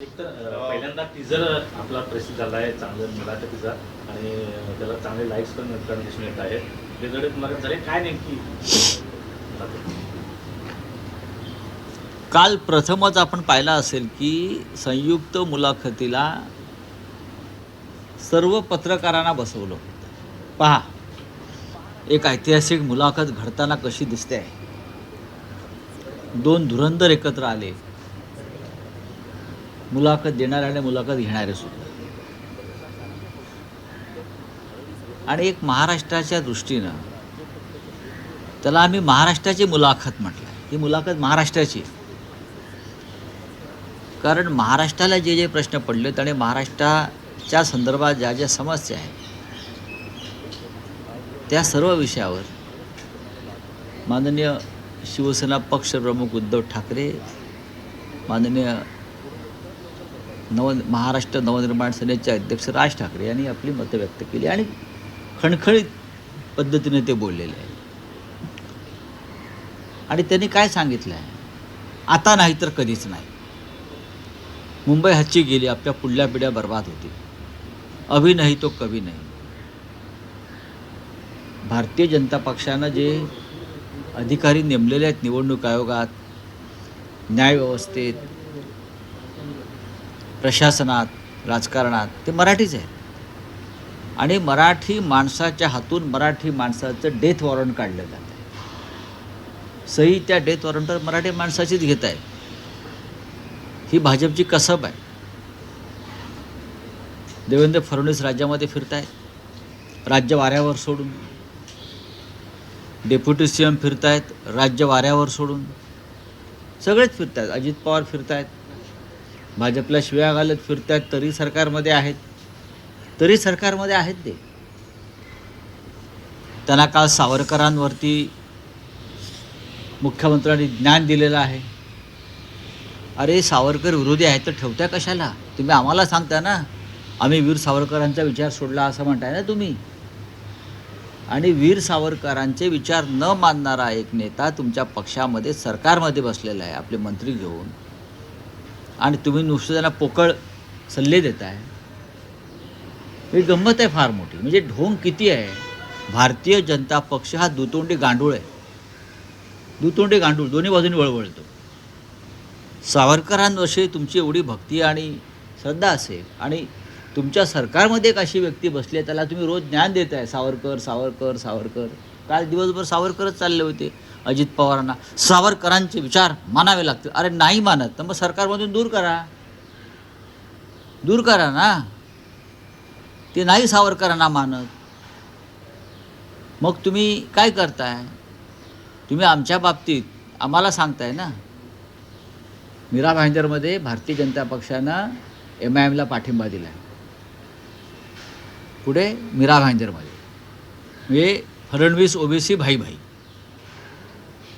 एक तर पहिल्यांदा टीजर आपला प्रसिद्ध झाला आहे, चांगलं मिळालं टीजर आणि त्याला चांगले लाईक्स पण मिळताना दिसून येत आहे. वेगवेगळे तुम्हाला झाले काय नेमकी काल प्रथमच आपण पाहिला असेल की संयुक्त मुलाखतीला सर्व पत्रकारांना बसवलं होतं. पहा, एक ऐतिहासिक मुलाखत घडताना कशी दिसते आहे. दोन धुरंधर एकत्र आले, मुलाखत देणारे आणि मुलाखत घेणारे सुद्धा. आणि एक महाराष्ट्राच्या दृष्टीनं त्याला आम्ही महाराष्ट्राची मुलाखत म्हटलं. ही मुलाखत महाराष्ट्राची, कारण महाराष्ट्राला जे जे प्रश्न पडलेत आणि महाराष्ट्राच्या संदर्भात ज्या ज्या समस्या आहेत त्या सर्व विषयावर माननीय शिवसेना पक्षप्रमुख उद्धव ठाकरे, माननीय महाराष्ट्र नवनिर्माण सेनेचे अध्यक्ष राज ठाकरे यांनी आपली मतं व्यक्त केली आणि खणखणीत पद्धतीने ते बोललेले आहे. आणि त्यांनी काय सांगितलं आहे, आता नाही तर कधीच नाही. मुंबई हच्ची गेली, आपल्या पुढल्या पिढ्या बर्बाद होतील. अभी नाही तो कभी नाही. भारतीय जनता पक्षानं जे अधिकारी नेमलेले आहेत निवडणूक आयोगात, न्यायव्यवस्थेत, प्रशासनात, राजकारणात, ते मराठीच आहेत. आणि मराठी माणसाच्या हातून मराठी माणसाचं डेथ वॉरंट काढलं जातं आहे. सही त्या डेथ वॉरंटवर मराठी माणसाचीच घेत आहे. ही भाजपची कसब आहे. देवेंद्र फडणवीस राज्यामध्ये फिरत आहेत, राज्य वाऱ्यावर सोडून. डेप्युटी सी एम फिरत आहेत, राज्य वाऱ्यावर सोडून. सगळेच फिरत आहेत. अजित पवार फिरत आहेत, भाजपला शिव्या घालत फिरत आहेत, तरी सरकारमध्ये आहेत. ते त्यांना काल सावरकरांवरती मुख्यमंत्र्यांनी ज्ञान दिलेलं आहे. अरे, सावरकर विरोधी आहेत तर ठेवत्या कशाला? तुम्ही आम्हाला सांगता ना, आम्ही वीर सावरकरांचा विचार सोडला असं म्हणताय ना तुम्ही. आणि वीर सावरकरांचे विचार न मानणारा एक नेता तुमच्या पक्षामध्ये सरकारमध्ये बसलेला आहे आपले मंत्री घेऊन, आणि तुम्ही नुसतं त्यांना पोकळ सल्ले देताय. ही गंमत आहे फार मोठी. म्हणजे ढोंग किती आहे. भारतीय जनता पक्ष हा दुतोंडी गांडूळ आहे. दुतोंडी गांडूळ, दोन्ही बाजूंनी वळवळतो. सावरकरांविषयी तुमची एवढी भक्ती आणि श्रद्धा असेल आणि तुमच्या सरकारमध्ये एक अशी व्यक्ती बसली आहे, त्याला तुम्ही रोज ज्ञान देत आहे, सावरकर सावरकर सावरकर. काल दिवसभर सावरकरच चालले होते. अजित पवारांना सावरकरांचे विचार मानावे लागतील. अरे नाही मानत तर मग सरकारमधून दूर करा ना. ते नाही सावरकरांना मानत, मग तुम्ही काय करताय? तुम्ही आमच्या बाबतीत आम्हाला सांगताय ना. मीरा भाईंदरमध्ये भारतीय जनता पक्षानं MIMला पाठिंबा दिला आहे. पुढे मीरा भाईंदरमध्ये म्हणजे फडणवीस OBC भाई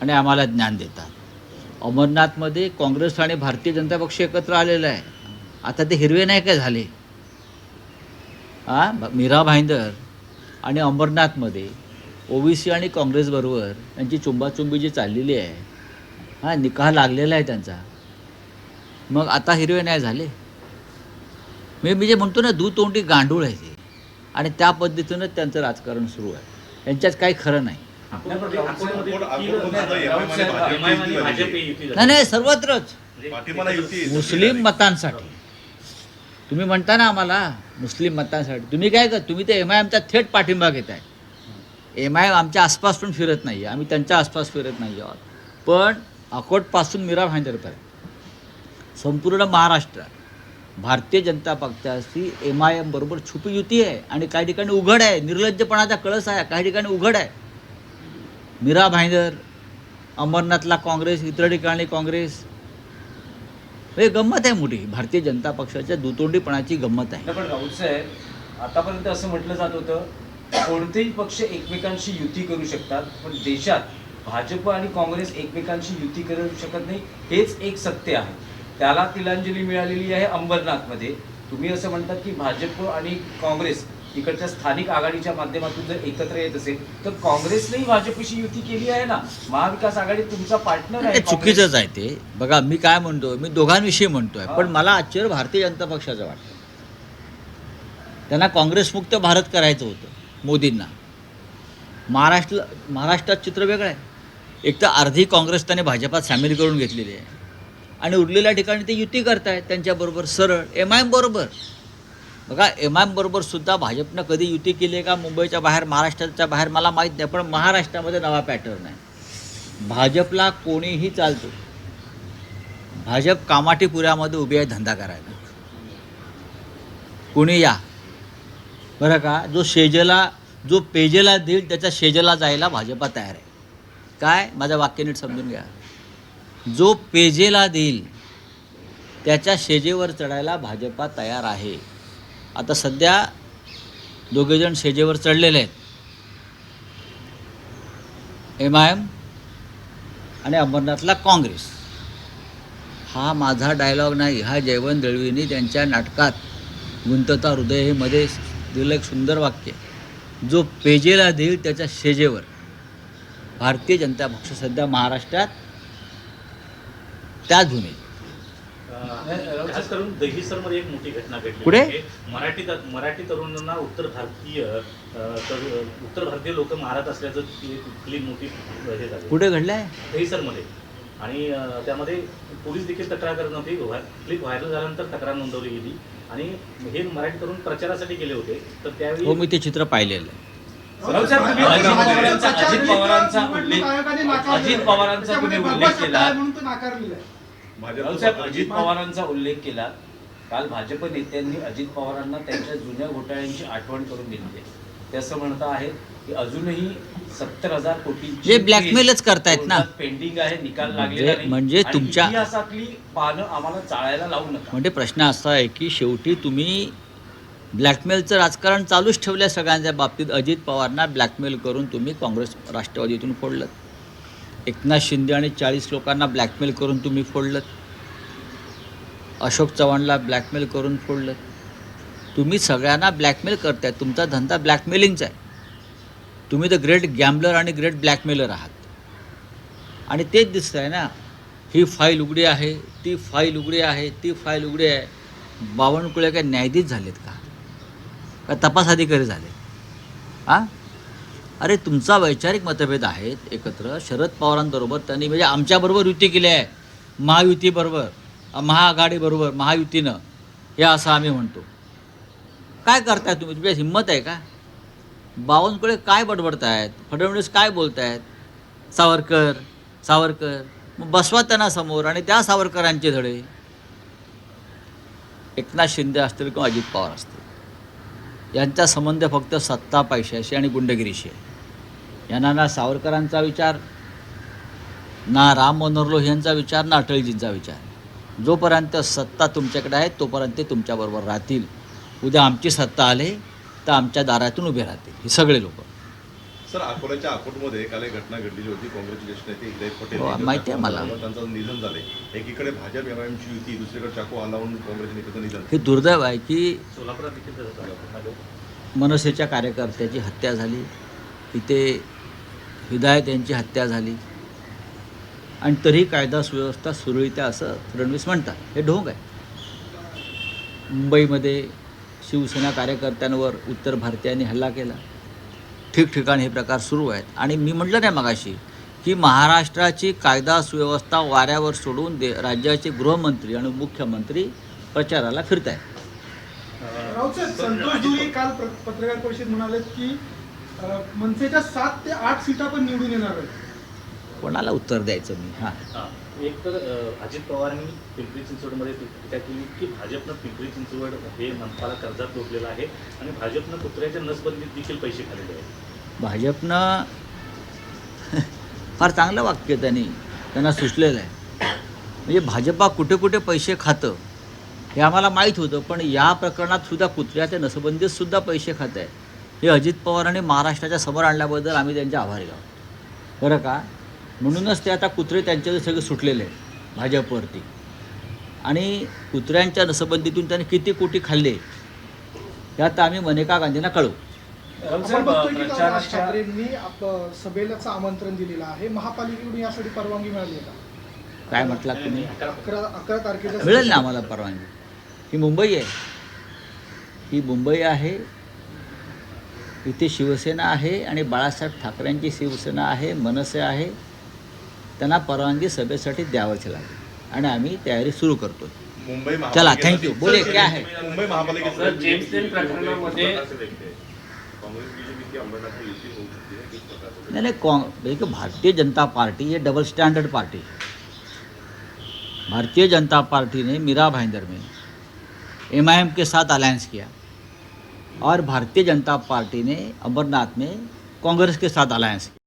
आणि आम्हाला ज्ञान देतात. अमरनाथमध्ये काँग्रेस आणि भारतीय जनता पक्ष एकत्र आलेला आहे. आता ते हिरवे नाही काय झाले? मीरा भाईंदर आणि अमरनाथमध्ये OBC आणि काँग्रेसबरोबर त्यांची चुंबाचुंबी जी चाललेली आहे, निकाह लागलेला आहे त्यांचा. मग आता हिरवे नाही झाले? मी जे म्हणतो ना, दुतोंडी गांडूळ आहे ते. आणि त्या पद्धतीनं त्यांचं राजकारण सुरू आहे. यांच्यात काही खरं नाही. नाही, सर्वत्रच मुस्लिम मतांसाठी. तुम्ही म्हणता ना आम्हाला मुस्लिम मतांसाठी, तुम्ही काय कर, तुम्ही ते MIMचा थेट पाठिंबा घेताय. MIM आमच्या आसपास पण फिरत नाही आहे, आम्ही त्यांच्या आसपास फिरत नाही आहोत. पण अकोटपासून मीरा भाईंदरपर्यंत संपूर्ण महाराष्ट्रात भारतीय जनता पक्षाची MIM बरोबर छुपी युती आहे. आणि काही ठिकाणी उघड आहे. निर्लज्जपणाचा कळस आहे, काही ठिकाणी उघड आहे. मीरा भाईंदर, अमरनाथला काँग्रेस, इतर ठिकाणी काँग्रेस. हे गंमत आहे मोठी. भारतीय जनता पक्षाच्या दुतोंडीपणाची गंमत आहे. पण राऊत साहेब, आतापर्यंत असं म्हटलं जात होतं कोणतेही पक्ष एकमेकांशी युती करू शकतात, पण देशात भाजप आणि काँग्रेस एकमेकांशी युती करू शकत नाही, हेच एक सत्य आहे. त्याला तिलांजली मिळालेली आहे अंबरनाथमध्ये. तुम्ही असं म्हणतात की भाजप आणि काँग्रेस तिकडच्या स्थानिक आघाडीच्या माध्यमातून जर एकत्र येत असेल तर काँग्रेसनेही भाजपशी युती केली आहे ना. महाविकास आघाडी तुमचा पार्टनर ते आहे. चुकीचंच आहे ते. बघा मी काय म्हणतो, मी दोघांविषयी म्हणतोय, पण मला आश्चर्य भारतीय जनता पक्षाचं वाटतं. त्यांना काँग्रेसमुक्त भारत करायचं होतं मोदींना. महाराष्ट्रात चित्र वेगळं आहे. एक तर अर्धी काँग्रेस त्याने भाजपात सामील करून घेतलेली आहे आणि उरलेल्या ठिकाणी ते युती करतायत त्यांच्याबरोबर सरळ MIM बरोबर. बघा MIM बरोबर सुद्धा भाजपनं कधी युती केली आहे का मुंबईच्या बाहेर, महाराष्ट्राच्या बाहेर मला माहीत नाही, पण महाराष्ट्रामध्ये नवा पॅटर्न आहे. भाजपला कोणीही चालतो. भाजप कामाठीपुऱ्यामध्ये उभी आहे धंदा करायला. कोणी या बरं का, जो पेजेला देईल त्याच्या शेजेला जायला भाजपा तयार आहे. काय, माझं वाक्य नीट समजून घ्या. जो पेजेला देईल त्याच्या शेजेवर चढायला भाजपा तयार आहे. आता सध्या दोघेजण शेजेवर चढलेले आहेत, MIM आणि अंबरनाथला काँग्रेस. हा माझा डायलॉग नाही, हा जयवंत दळवींनी त्यांच्या नाटकात गुंतता हृदय हे मध्ये दिलं एक सुंदर वाक्य. जो पेजेला देईल त्याच्या शेजेवर. भारतीय जनता पक्ष सध्या महाराष्ट्रात त्या धुने. खास करून दहिसरमध्ये एक मोठी घटना घडली. कुठे? मराठी तरुणांना उत्तर भारतीय लोक मारत असल्याचं कुठली मोठी हे झाली कुठे घडलंय? दहिसरमध्ये. आणि त्यामध्ये पोलीस देखील तक्रार करत नव्हती. क्लिप व्हायरल झाल्यानंतर तक्रार नोंदवली गेली आणि हे मराठी तरुण प्रचारासाठी गेले होते. तर त्यावेळी हो, मी ते चित्र पाहिलेलं आहे. अजित पवारांचा तुम्ही उल्लेख केला. अजित पवारांचा उल्लेख केला. काल भाजप नेत्यांनी अजित पवारांना त्यांच्या जुन्या घोटाळ्यांची आठवण करून दिली आहे. ते असं म्हणत आहेत की अजूनही 70,000 कोटी जे ब्लॅकमेलच करतायत ना, पेंडिंग आहे, निकाल लागलेला नाही. म्हणजे तुमच्या इतिहासातली पानं आम्हाला चाळायला लावू नका. म्हणजे प्रश्न असा आहे की शेवटी तुम्ही ब्लॅकमेलचं राजकारण चालूच ठेवलं सगळ्यांच्या बाबतीत. अजित पवारना ब्लॅकमेल करून तुम्ही काँग्रेस राष्ट्रवादीतून फोडलं. एकनाथ शिंदे आणि 40 लोकांना ब्लॅकमेल करून तुम्ही फोडलं. अशोक चव्हाणला ब्लॅकमेल करून फोडलं. तुम्ही सगळ्यांना ब्लॅकमेल करताय. तुमचा धंदा ब्लॅकमेलिंगचा आहे. तुम्ही द ग्रेट गॅम्बलर आणि ग्रेट ब्लॅकमेलर आहात. आणि तेच दिसतं आहे ना, ही फाईल उघडी आहे, ती फाईल उघडी आहे, ती फाईल उघडी आहे. बावनकुळे काय न्यायाधीश झालेत का तपास अधिकारी झाले? हां, अरे तुमचा वैचारिक मतभेद आहेत एकत्र. शरद पवारांबरोबर त्यांनी म्हणजे आमच्याबरोबर युती केली आहे, महायुतीबरोबर, महाआघाडीबरोबर, महायुतीनं, हे असं आम्ही म्हणतो. काय करताय तुम्ही? तुमची हिंमत आहे का? बावनकुळे काय बडबडतायत? फडणवीस काय बोलतायत? सावरकर मग बसवा त्यांना समोर आणि त्या सावरकरांचे धडे. एकनाथ शिंदे असतील किंवा अजित पवार असतील, यांचा संबंध फक्त सत्ता पैशाशी आणि गुंडगिरीशी आहे. यांना ना सावरकरांचा विचार, ना राम मनोहर लोहियांचा विचार, ना अटलजींचा विचार. जोपर्यंत सत्ता तुमच्याकडे आहे तोपर्यंत ते तुमच्याबरोबर राहतील. उद्या आमची सत्ता आले तर आमच्या दारातून उभे राहतील हे सगळे लोक. सर, अकोल्याच्या अकोटमध्ये काल एक घटना घडलेली होती. काँग्रेसचे नेते हिदायत पटेल माहिती आहे मला. त्यांचं निधन झाले. एकीकडे भाजप MIMची युती, दुसरीकडे चाकू लावून काँग्रेस नेत्याचं निधन. हे दुर्दैव आहे की सोलापुरात देखील तसंच झालं. मनसेच्या कार्यकर्त्याची हत्या झाली, इथे हिदायत यांची हत्या झाली आणि तरी कायदा सुव्यवस्था सुरळीत आहे असं फडणवीस म्हणतात. हे ढोंग आहे. मुंबईमध्ये शिवसेना कार्यकर्त्यांवर उत्तर भारतीयांनी हल्ला केला. ठिकठिकाणी हे प्रकार सुरू आहेत. आणि मी म्हटलं नाही मगाशी की महाराष्ट्राची कायदा सुव्यवस्था वाऱ्यावर सोडून राज्याचे गृहमंत्री आणि मुख्यमंत्री प्रचाराला फिरत आहेत. राऊत साहेब, संतोष दुरी काल पत्रकार परिषदेत म्हणाले की मनसेच्या 7 ते 8 सीटा पण निवडून येणार आहेत. कोणाला उत्तर द्यायचं मी? हां, एक तर अजित पवारांनी पिंपरी चिंचवडमध्ये टीका केली की भाजपनं पिंपरी चिंचवड हे मनपाला कर्जात रोखलेलं आहे आणि भाजपनं कुत्र्याच्या नसबंदीत देखील पैसे खाल्लेले आहेत. भाजपनं फार चांगलं वाक्य त्यांना सुचलेलं आहे. म्हणजे भाजपा कुठे कुठे पैसे खातं हे आम्हाला माहीत होतं, पण या प्रकरणात सुद्धा कुत्र्याच्या नसबंदीत सुद्धा पैसे खात आहे हे अजित पवारांनी महाराष्ट्राच्या समोर आणल्याबद्दल आम्ही त्यांचे आभारी आहोत. बरं का? म्हणूनच ते आता कुत्रे त्यांचे सगळे सुटलेले आहेत भाजपवरती. आणि कुत्र्यांच्या नसबंदीतून त्यांनी किती कोटी खाल्ले यात आम्ही मनेका गांधींना कळवू. राऊत आपण साहेब, बघतोय की काल राज प्रचाराच्या ठाकरेंनी सभेलाचं आमंत्रण दिलेलं आहे. महापालिकेकडून यासाठी परवानगी मिळाली आहे का? काय म्हटलात तुम्ही? 11 तारखेला मिळेल ना आम्हाला परवानगी. ही मुंबई आहे, ही मुंबई आहे, इथे शिवसेना आहे आणि बाळासाहेब ठाकरेंची शिवसेना आहे, मनसे आहे. त्यांना परवानगी सभेसाठी द्यावंच लागेल आणि आम्ही तयारी सुरू करतो. मुंबई चला, thank you. बोलिए, क्या है? मुंबई महापालिकेचं सर, जेम्स लेन प्रकरणामध्ये नहीं देखिए भारतीय जनता पार्टी ये डबल स्टैंडर्ड पार्टी है. भारतीय जनता पार्टी ने मीरा भाईंदर में एमआईएम के साथ अलायंस किया और भारतीय जनता पार्टी ने अमरनाथ में कांग्रेस के साथ अलायंस किया.